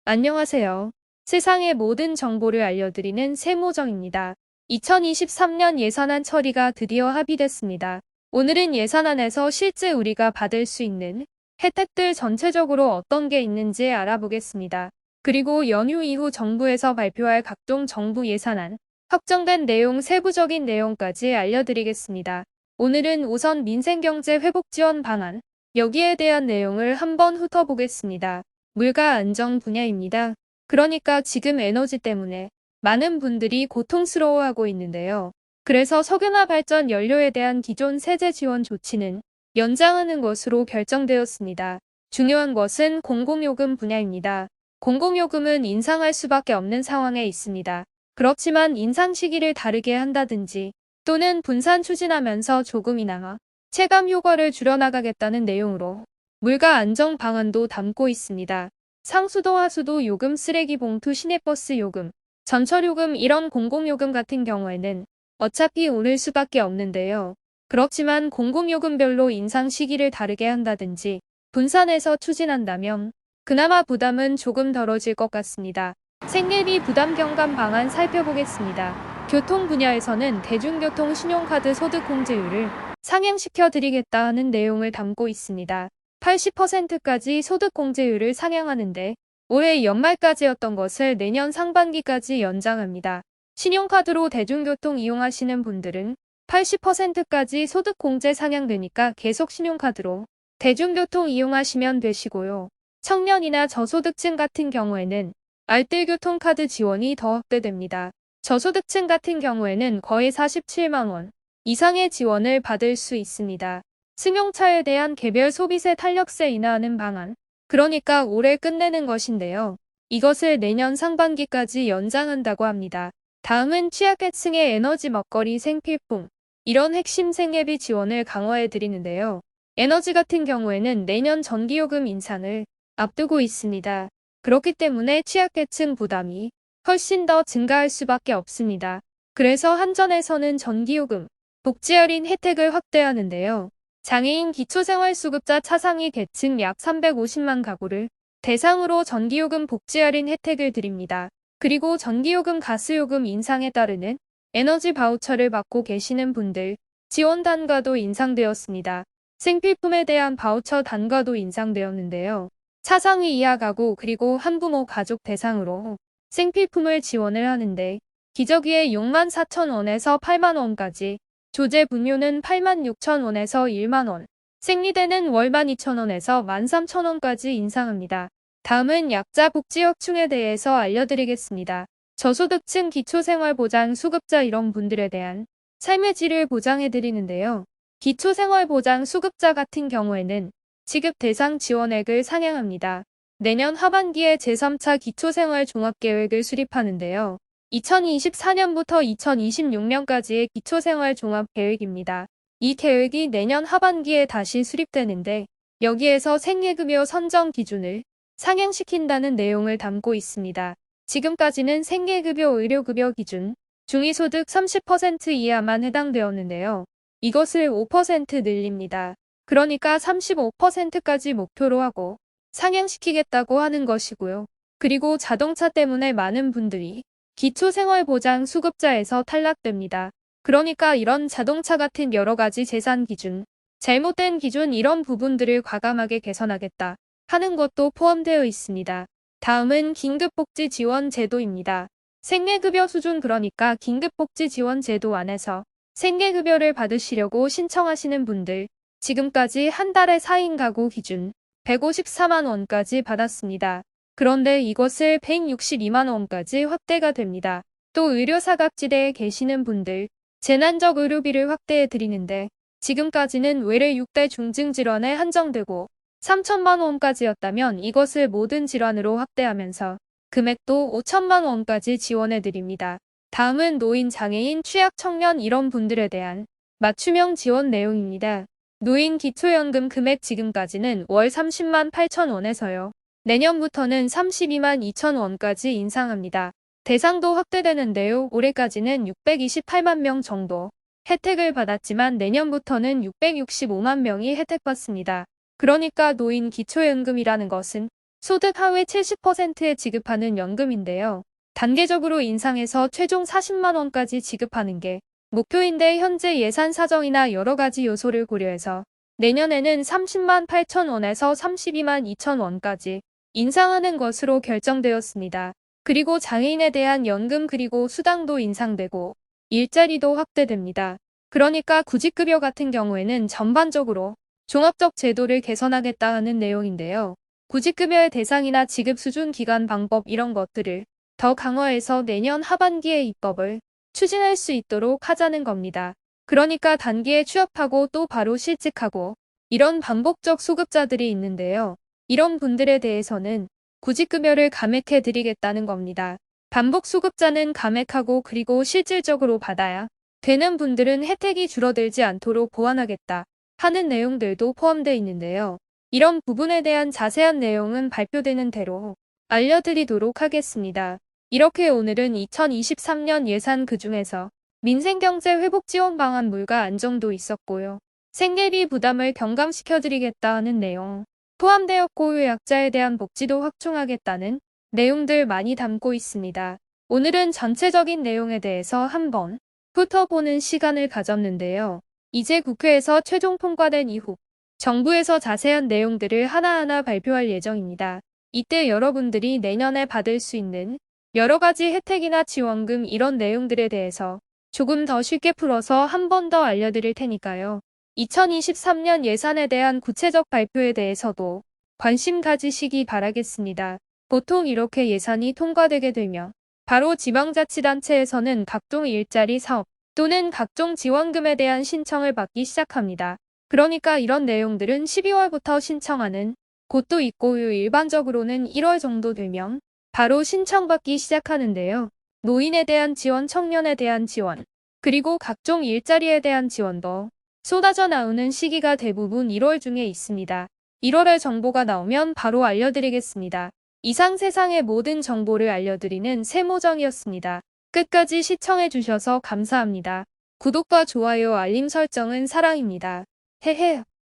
안녕하세요. 세상의 모든 정보를 알려드리는 세모정입니다. 2023년 예산안 처리가 드디어 합의됐습니다. 오늘은 예산안에서 실제 우리가 받을 수 있는 혜택들 전체적으로 어떤 게 있는지 알아보겠습니다. 그리고 연휴 이후 정부에서 발표할 각종 정부 예산안, 확정된 내용 세부적인 내용까지 알려드리겠습니다. 오늘은 우선 민생경제 회복 지원 방안, 여기에 대한 내용을 한번 훑어보겠습니다. 물가 안정 분야입니다. 그러니까 지금 에너지 때문에 많은 분들이 고통스러워하고 있는데요. 그래서 석유나 발전 연료에 대한 기존 세제 지원 조치는 연장하는 것으로 결정되었습니다. 중요한 것은 공공요금 분야입니다. 공공요금은 인상할 수밖에 없는 상황에 있습니다. 그렇지만 인상 시기를 다르게 한다든지 또는 분산 추진하면서 조금이나마 체감 효과를 줄여나가겠다는 내용으로 물가 안정 방안도 담고 있습니다. 상수도 하수도 요금, 쓰레기 봉투, 시내버스 요금, 전철 요금 이런 공공요금 같은 경우에는 어차피 오를 수밖에 없는데요. 그렇지만 공공요금별로 인상 시기를 다르게 한다든지 분산해서 추진한다면 그나마 부담은 조금 덜어질 것 같습니다. 생계비 부담 경감 방안 살펴보겠습니다. 교통 분야에서는 대중교통 신용카드 소득공제율을 상향시켜 드리겠다 하는 내용을 담고 있습니다. 80%까지 소득공제율을 상향하는데 올해 연말까지였던 것을 내년 상반기까지 연장합니다. 신용카드로 대중교통 이용하시는 분들은 80%까지 소득공제 상향되니까 계속 신용카드로 대중교통 이용하시면 되시고요. 청년이나 저소득층 같은 경우에는 알뜰교통카드 지원이 더 확대됩니다. 저소득층 같은 경우에는 거의 47만 원 이상의 지원을 받을 수 있습니다. 승용차에 대한 개별 소비세 탄력세 인하하는 방안, 그러니까 올해 끝내는 것인데요. 이것을 내년 상반기까지 연장한다고 합니다. 다음은 취약계층의 에너지 먹거리 생필품, 이런 핵심 생계비 지원을 강화해 드리는데요. 에너지 같은 경우에는 내년 전기요금 인상을 앞두고 있습니다. 그렇기 때문에 취약계층 부담이 훨씬 더 증가할 수밖에 없습니다. 그래서 한전에서는 전기요금, 복지 할인 혜택을 확대하는데요. 장애인 기초생활수급자 차상위 계층 약 350만 가구를 대상으로 전기요금 복지 할인 혜택을 드립니다. 그리고 전기요금 가스요금 인상에 따르는 에너지 바우처를 받고 계시는 분들 지원 단가도 인상되었습니다. 생필품에 대한 바우처 단가도 인상되었는데요. 차상위 이하 가구 그리고 한부모 가족 대상으로 생필품을 지원을 하는데 기저귀에 64,000원에서 80,000원까지, 조제 분유는 86,000원에서 10,000원, 생리대는 월 12,000원에서 13,000원까지 인상합니다. 다음은 약자 복지혁충에 대해서 알려드리겠습니다. 저소득층 기초생활보장 수급자 이런 분들에 대한 삶의 질을 보장해드리는데요. 기초생활보장 수급자 같은 경우에는 지급 대상 지원액을 상향합니다. 내년 하반기에 제3차 기초생활 종합계획을 수립하는데요. 2024년부터 2026년까지의 기초생활 종합계획입니다. 이 계획이 내년 하반기에 다시 수립되는데 여기에서 생계급여 선정 기준을 상향시킨다는 내용을 담고 있습니다. 지금까지는 생계급여, 의료급여 기준, 중위소득 30% 이하만 해당되었는데요. 이것을 5% 늘립니다. 그러니까 35%까지 목표로 하고 상향시키겠다고 하는 것이고요. 그리고 자동차 때문에 많은 분들이 기초생활보장 수급자에서 탈락됩니다. 그러니까 이런 자동차 같은 여러 가지 재산 기준, 잘못된 기준 이런 부분들을 과감하게 개선하겠다 하는 것도 포함되어 있습니다. 다음은 긴급복지 지원 제도입니다. 생계급여 수준, 그러니까 긴급복지 지원 제도 안에서 생계급여를 받으시려고 신청하시는 분들 지금까지 한 달에 4인 가구 기준 154만 원까지 받았습니다. 그런데 이것을 162만 원까지 확대가 됩니다. 또 의료사각지대에 계시는 분들 재난적 의료비를 확대해 드리는데 지금까지는 외래 6대 중증질환에 한정되고 3천만 원까지였다면 이것을 모든 질환으로 확대하면서 금액도 5천만 원까지 지원해 드립니다. 다음은 노인, 장애인, 취약 청년 이런 분들에 대한 맞춤형 지원 내용입니다. 노인 기초연금 금액 지금까지는 월 30만 8천 원에서요. 내년부터는 32만 2천 원까지 인상합니다. 대상도 확대되는데요. 올해까지는 628만 명 정도 혜택을 받았지만 내년부터는 665만 명이 혜택받습니다. 그러니까 노인 기초연금이라는 것은 소득 하위 70%에 지급하는 연금인데요. 단계적으로 인상해서 최종 40만 원까지 지급하는 게 목표인데 현재 예산 사정이나 여러 가지 요소를 고려해서 내년에는 30만 8천 원에서 32만 2천 원까지 인상하는 것으로 결정되었습니다. 그리고 장애인에 대한 연금 그리고 수당도 인상되고 일자리도 확대됩니다. 그러니까 구직급여 같은 경우에는 전반적으로 종합적 제도를 개선하겠다는 내용인데요. 구직급여의 대상이나 지급 수준, 기간, 방법 이런 것들을 더 강화해서 내년 하반기에 입법을 추진할 수 있도록 하자는 겁니다. 그러니까 단기에 취업하고 또 바로 실직하고 이런 반복적 소급자들이 있는데요. 이런 분들에 대해서는 구직급여를 감액해 드리겠다는 겁니다. 반복 소급자는 감액하고 그리고 실질적으로 받아야 되는 분들은 혜택이 줄어들지 않도록 보완하겠다 하는 내용들도 포함되어 있는데요. 이런 부분에 대한 자세한 내용은 발표되는 대로 알려드리도록 하겠습니다. 이렇게 오늘은 2023년 예산 그중에서 민생경제회복지원 방안 물가 안정도 있었고요. 생계비 부담을 경감시켜드리겠다는 내용 포함되었고 요약자에 대한 복지도 확충하겠다는 내용들 많이 담고 있습니다. 오늘은 전체적인 내용에 대해서 한번 훑어보는 시간을 가졌는데요. 이제 국회에서 최종 통과된 이후 정부에서 자세한 내용들을 하나하나 발표할 예정입니다. 이때 여러분들이 내년에 받을 수 있는 여러 가지 혜택이나 지원금 이런 내용들에 대해서 조금 더 쉽게 풀어서 한 번 더 알려드릴 테니까요. 2023년 예산에 대한 구체적 발표에 대해서도 관심 가지시기 바라겠습니다. 보통 이렇게 예산이 통과되게 되면 바로 지방자치단체에서는 각종 일자리 사업 또는 각종 지원금에 대한 신청을 받기 시작합니다. 그러니까 이런 내용들은 12월부터 신청하는 곳도 있고 일반적으로는 1월 정도 되면 바로 신청받기 시작하는데요. 노인에 대한 지원, 청년에 대한 지원, 그리고 각종 일자리에 대한 지원도 쏟아져 나오는 시기가 대부분 1월 중에 있습니다. 1월에 정보가 나오면 바로 알려드리겠습니다. 이상 세상의 모든 정보를 알려드리는 세모정이었습니다. 끝까지 시청해주셔서 감사합니다. 구독과 좋아요, 알림 설정은 사랑입니다. 헤헤.